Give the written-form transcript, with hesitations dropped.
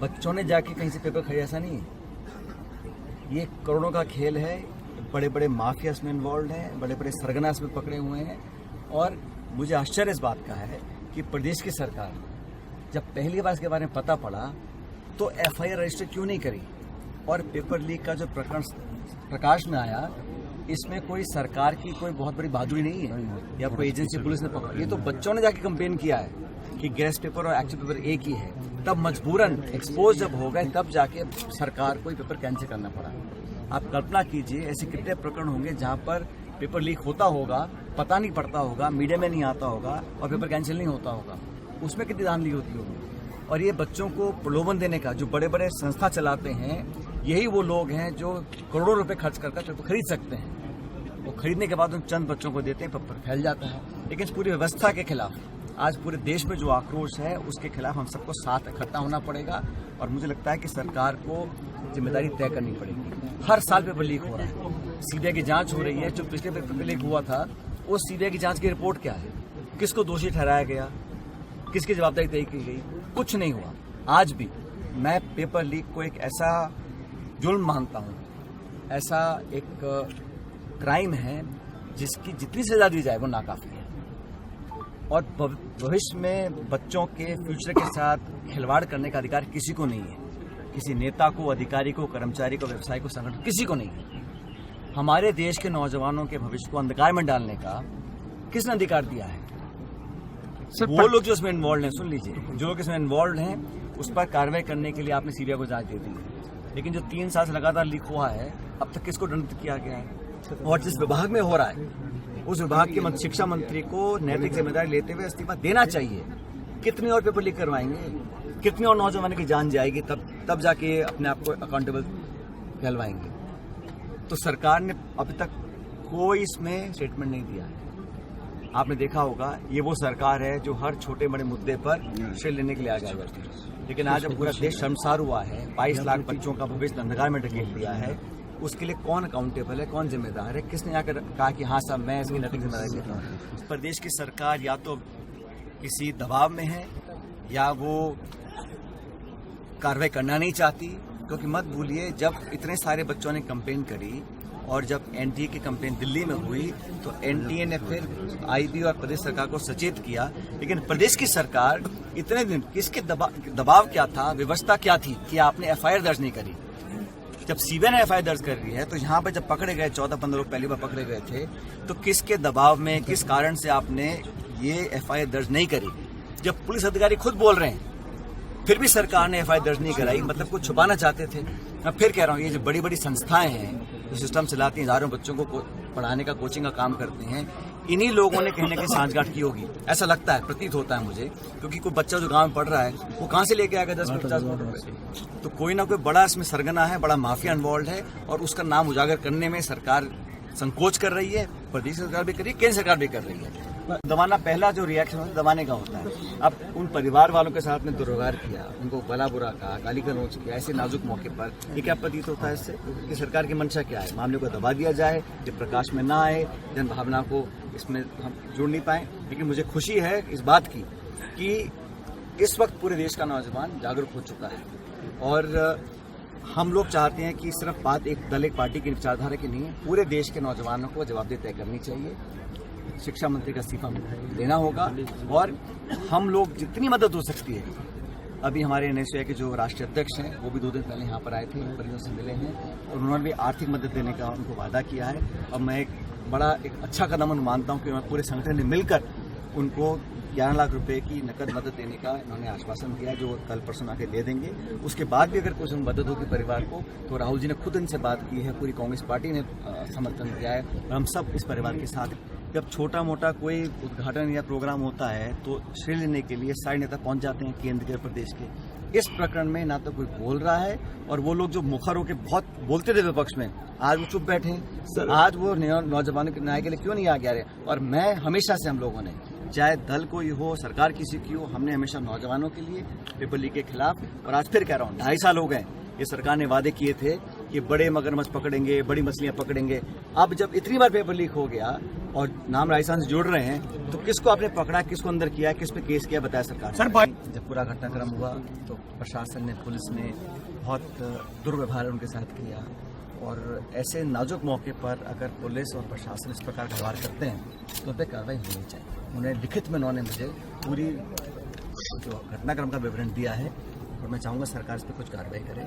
बच्चों ने जाके कहीं से पेपर खरीदा, ऐसा नहीं है। ये करोड़ों का खेल है, बड़े बड़े माफिया इसमें इन्वॉल्व हैं, बड़े बड़े सरगना इसमें पकड़े हुए हैं। और मुझे आश्चर्य इस बात का है कि प्रदेश की सरकार जब पहली बार इसके बारे में पता पड़ा तो एफआईआर रजिस्टर क्यों नहीं करी। और पेपर लीक का जो प्रकरण प्रकाश में आया, इसमें कोई सरकार की कोई बहुत बड़ी बहादुरी नहीं है या कोई एजेंसी पुलिस ने पकड़ा। ये तो बच्चों ने जाके कंप्लेन किया है कि गैस पेपर और एक्चुअल पेपर एक ही है। तब मजबूरन एक्सपोज जब हो गए तब जाके सरकार को पेपर कैंसिल करना पड़ा। आप कल्पना कीजिए ऐसे कितने प्रकरण होंगे जहां पर पेपर लीक होता होगा, पता नहीं पड़ता होगा, मीडिया में नहीं आता होगा और पेपर कैंसिल नहीं होता होगा। उसमें कितनी धांधली होती होगी। और ये बच्चों को प्रलोभन देने का, जो बड़े बड़े संस्था चलाते हैं, यही वो लोग हैं जो करोड़ों रुपए खर्च करके पेपर खरीद सकते हैं। वो खरीदने के बाद उन चंद बच्चों को देते हैं, पेपर फैल जाता है। लेकिन इस पूरी व्यवस्था के खिलाफ आज पूरे देश में जो आक्रोश है, उसके खिलाफ हम सबको साथ इकट्ठा होना पड़ेगा। और मुझे लगता है कि सरकार को जिम्मेदारी तय करनी पड़ेगी। हर साल पेपर लीक हो रहा है, सीबीआई की जांच हो रही है। जो पिछले पेपर लीक हुआ था, उस सीबीआई की जांच की रिपोर्ट क्या है, किसको दोषी ठहराया गया, किसकी जवाबदारी तय की गई, कुछ नहीं हुआ। आज भी मैं पेपर लीक को एक ऐसा जुल्म मानता हूँ, ऐसा एक क्राइम है जिसकी जितनी सजा दी जाए वो नाकाफी है। और भविष्य में बच्चों के फ्यूचर के साथ खिलवाड़ करने का अधिकार किसी को नहीं है। किसी नेता को, अधिकारी को, कर्मचारी को, व्यवसायी को, संगठन, किसी को नहीं है। हमारे देश के नौजवानों के भविष्य को अंधकार में डालने का किसने अधिकार दिया है? वो लोग जो इसमें इन्वॉल्व हैं, सुन लीजिए, जो लोग इसमें इन्वॉल्व हैं उस पर कार्रवाई करने के लिए आपने सीबीआई को जांच दे दी है। लेकिन जो 3 साल से लगातार लीक हुआ है, अब तक किसको दंडित किया गया है? और जिस विभाग में हो रहा है उस विभाग के शिक्षा मंत्री को नैतिक जिम्मेदारी लेते हुए इस्तीफा देना चाहिए। कितने और पेपर लीक करवाएंगे, कितने और नौजवानों की जान जाएगी, तब जाके अपने आप को अकाउंटेबल कहलवाएंगे। तो सरकार ने अभी तक कोई इसमें स्टेटमेंट नहीं दिया है। आपने देखा होगा, ये वो सरकार है जो हर छोटे बड़े मुद्दे पर श्रेय लेने के लिए आ जाती है। लेकिन आज जब पूरा देश शर्मसार हुआ है, 22 लाख बच्चों का भविष्य अंधकार में ढकेल दिया है, उसके लिए कौन अकाउंटेबल है, कौन जिम्मेदार है? किसने आकर कहा कि हाँ साहब मैं इसकी नैतिक जिम्मेदारी लेता हूँ? प्रदेश की सरकार या तो किसी दबाव में है या वो कार्रवाई करना नहीं चाहती। क्योंकि मत भूलिए, जब इतने सारे बच्चों ने कंप्लेन करी और जब एनटीए की कंप्लेन दिल्ली में हुई तो एनटीए ने फिर आईबी और प्रदेश सरकार को सचेत किया। लेकिन प्रदेश की सरकार इतने दिन किसके दबाव क्या था, व्यवस्था क्या थी कि आपने एफआईआर दर्ज नहीं करी? जब सीबीआई ने एफआईआर दर्ज कर ली है तो यहाँ पर जब पकड़े गए 14-15 लोग पहली बार पकड़े गए थे, तो किसके दबाव में, किस कारण से आपने ये एफआईआर दर्ज नहीं करी? जब पुलिस अधिकारी खुद बोल रहे हैं फिर भी सरकार ने एफआईआर दर्ज नहीं कराई, मतलब कुछ छुपाना चाहते थे। मैं फिर कह रहा हूँ, ये जो बड़ी बड़ी संस्थाएं हैं जो सिस्टम चलाती हैं, हजारों बच्चों को पढ़ाने का, कोचिंग का काम करते हैं, इन्हीं लोगों ने कहीं ना कहीं सांठगांठ की होगी, ऐसा लगता है, प्रतीत होता है मुझे। क्योंकि कोई बच्चा जो गांव में पढ़ रहा है वो कहां से लेके आएगा 10-50 रुपए? तो कोई ना कोई बड़ा इसमें सरगना है, बड़ा माफिया इन्वॉल्व है और उसका नाम उजागर करने में सरकार संकोच कर रही है। प्रदेश सरकार भी कर रही है, केंद्र सरकार भी कर रही है। दबाना, पहला जो रिएक्शन होता है दबाने का होता है। अब उन परिवार वालों के साथ में दुर्व्यवहार किया, उनको भला बुरा कहा, गाली गलौज किया, ऐसे नाजुक मौके पर, ये क्या प्रतीत होता है इससे कि सरकार की मंशा क्या है? मामले को दबा दिया जाए, जब प्रकाश में ना आए, जन भावना को इसमें हम जोड़ नहीं पाए। लेकिन मुझे खुशी है इस बात की कि इस वक्त पूरे देश का नौजवान जागरूक हो चुका है। और हम लोग चाहते हैं कि सिर्फ बात एक दल, एक पार्टी की विचारधारा की नहीं है, पूरे देश के नौजवानों को जवाबदेही तय करनी चाहिए। शिक्षा मंत्री का इस्तीफा देना होगा और हम लोग जितनी मदद हो सकती है, अभी हमारे एनएसयूआई के जो राष्ट्रीय अध्यक्ष हैं वो भी 2 दिन पहले यहाँ पर आए थे, परिजनों से मिले हैं और उन्होंने भी आर्थिक मदद देने का उनको वादा किया है। और मैं एक अच्छा कदम मानता हूँ कि पूरे संगठन ने मिलकर उनको 11 लाख रुपए की नकद मदद देने का इन्होंने आश्वासन दिया, जो कल परसों आके दे देंगे। उसके बाद भी अगर कुछ मदद होगी परिवार को, तो राहुल जी ने खुद इनसे बात की है, पूरी कांग्रेस पार्टी ने समर्थन दिया है और हम सब इस परिवार के साथ। जब छोटा मोटा कोई उद्घाटन या प्रोग्राम होता है तो श्रेय लेने के लिए सारे नेता पहुंच जाते हैं, केंद्र के, प्रदेश के। इस प्रकरण में ना तो कोई बोल रहा है और वो लोग जो मुखर होकर बहुत बोलते थे विपक्ष में, आज वो चुप बैठे हैं। आज वो नौजवानों के न्याय के लिए क्यों नहीं आगे आ रहे? और मैं हमेशा से, हम लोगों ने, चाहे दल कोई हो, सरकार किसी की हो, हमने हमेशा नौजवानों के लिए, पेपर लीक के खिलाफ, और आज फिर कह रहा हूँ 2.5 साल हो गए, ये सरकार ने वादे किए थे कि बड़े मगरमच्छ पकड़ेंगे, बड़ी मछलियां पकड़ेंगे। अब जब इतनी बार पेपर लीक हो गया और नाम राजस्थान से जुड़ रहे हैं, तो किसको आपने पकड़ा, किसको अंदर किया, किस पे केस किया, बताया सरकार। सर जब पूरा घटनाक्रम हुआ तो प्रशासन ने, पुलिस ने बहुत दुर्व्यवहार उनके साथ किया, और ऐसे नाजुक मौके पर अगर पुलिस और प्रशासन इस प्रकार का व्यवहार करते हैं तो उन पर कार्रवाई होनी चाहिए। उन्हें लिखित में उन्होंने मुझे पूरी जो घटनाक्रम का विवरण दिया है, और मैं चाहूँगा सरकार इस पर कुछ कार्रवाई करे।